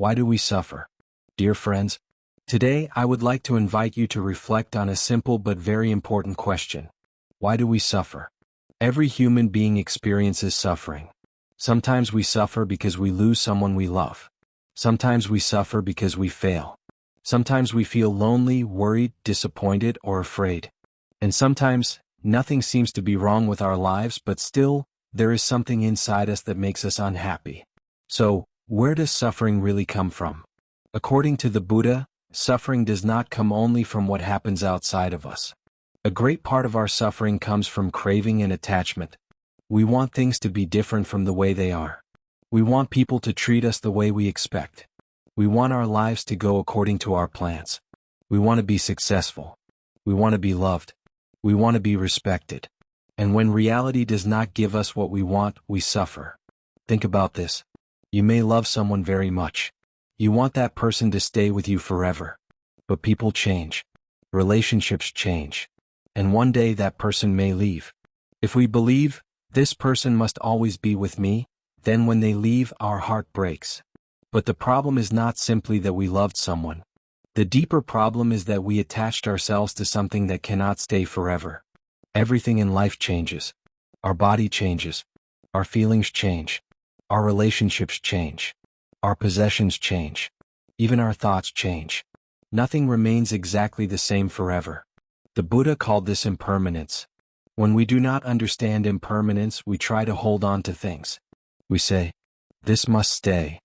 Why do we suffer? Dear friends, today I would like to invite you to reflect on a simple but very important question. Why do we suffer? Every human being experiences suffering. Sometimes we suffer because we lose someone we love. Sometimes we suffer because we fail. Sometimes we feel lonely, worried, disappointed, or afraid. And sometimes, nothing seems to be wrong with our lives, but still, there is something inside us that makes us unhappy. So, where does suffering really come from? According to the Buddha, suffering does not come only from what happens outside of us. A great part of our suffering comes from craving and attachment. We want things to be different from the way they are. We want people to treat us the way we expect. We want our lives to go according to our plans. We want to be successful. We want to be loved. We want to be respected. And when reality does not give us what we want, we suffer. Think about this. You may love someone very much. You want that person to stay with you forever. But people change. Relationships change. And one day that person may leave. If we believe, this person must always be with me, then when they leave, our heart breaks. But the problem is not simply that we loved someone. The deeper problem is that we attached ourselves to something that cannot stay forever. Everything in life changes. Our body changes. Our feelings change. Our relationships change. Our possessions change. Even our thoughts change. Nothing remains exactly the same forever. The Buddha called this impermanence. When we do not understand impermanence, we try to hold on to things. We say, this must stay.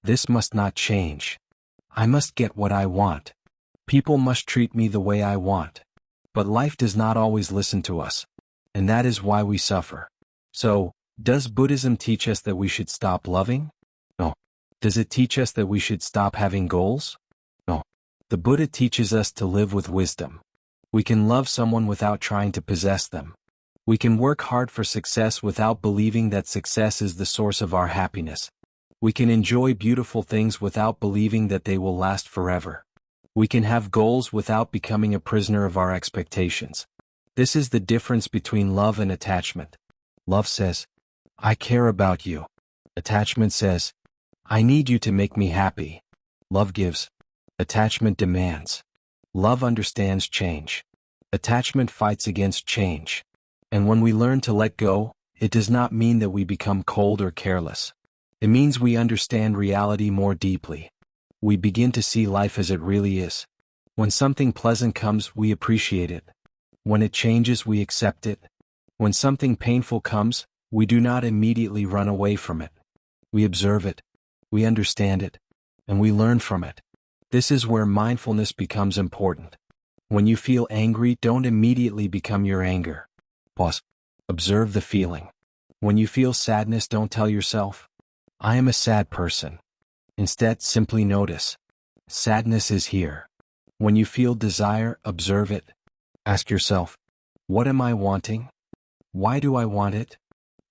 This must not change. I must get what I want. People must treat me the way I want. But life does not always listen to us. And that is why we suffer. So, does Buddhism teach us that we should stop loving? No. Does it teach us that we should stop having goals? No. The Buddha teaches us to live with wisdom. We can love someone without trying to possess them. We can work hard for success without believing that success is the source of our happiness. We can enjoy beautiful things without believing that they will last forever. We can have goals without becoming a prisoner of our expectations. This is the difference between love and attachment. Love says, I care about you. Attachment says, I need you to make me happy. Love gives. Attachment demands. Love understands change. Attachment fights against change. And when we learn to let go, it does not mean that we become cold or careless. It means we understand reality more deeply. We begin to see life as it really is. When something pleasant comes, we appreciate it. When it changes, we accept it. When something painful comes, we do not immediately run away from it. We observe it. We understand it. And we learn from it. This is where mindfulness becomes important. When you feel angry, don't immediately become your anger. Pause. Observe the feeling. When you feel sadness, don't tell yourself, I am a sad person. Instead, simply notice. Sadness is here. When you feel desire, observe it. Ask yourself, what am I wanting? Why do I want it?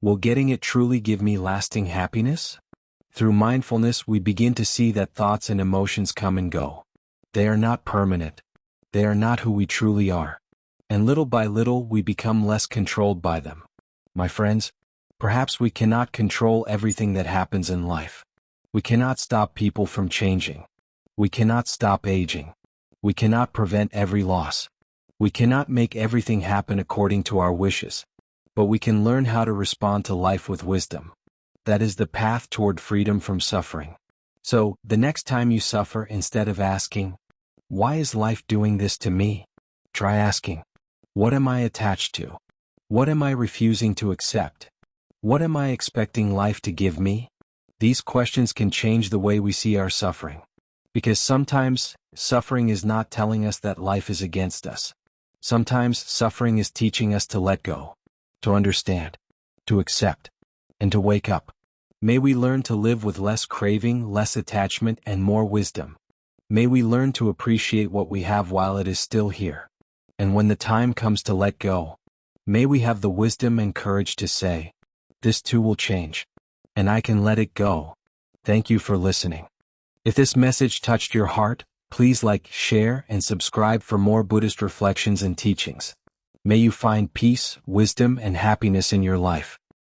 Will getting it truly give me lasting happiness? Through mindfulness, we begin to see that thoughts and emotions come and go. They are not permanent. They are not who we truly are. And little by little, we become less controlled by them. My friends, perhaps we cannot control everything that happens in life. We cannot stop people from changing. We cannot stop aging. We cannot prevent every loss. We cannot make everything happen according to our wishes. But we can learn how to respond to life with wisdom. That is the path toward freedom from suffering. So, the next time you suffer, instead of asking, why is life doing this to me? Try asking, what am I attached to? What am I refusing to accept? What am I expecting life to give me? These questions can change the way we see our suffering. Because sometimes, suffering is not telling us that life is against us. Sometimes, suffering is teaching us to let go, to understand, to accept, and to wake up. May we learn to live with less craving, less attachment, and more wisdom. May we learn to appreciate what we have while it is still here. And when the time comes to let go, may we have the wisdom and courage to say, this too will change, and I can let it go. Thank you for listening. If this message touched your heart, please like, share, and subscribe for more Buddhist reflections and teachings. May you find peace, wisdom, and happiness in your life.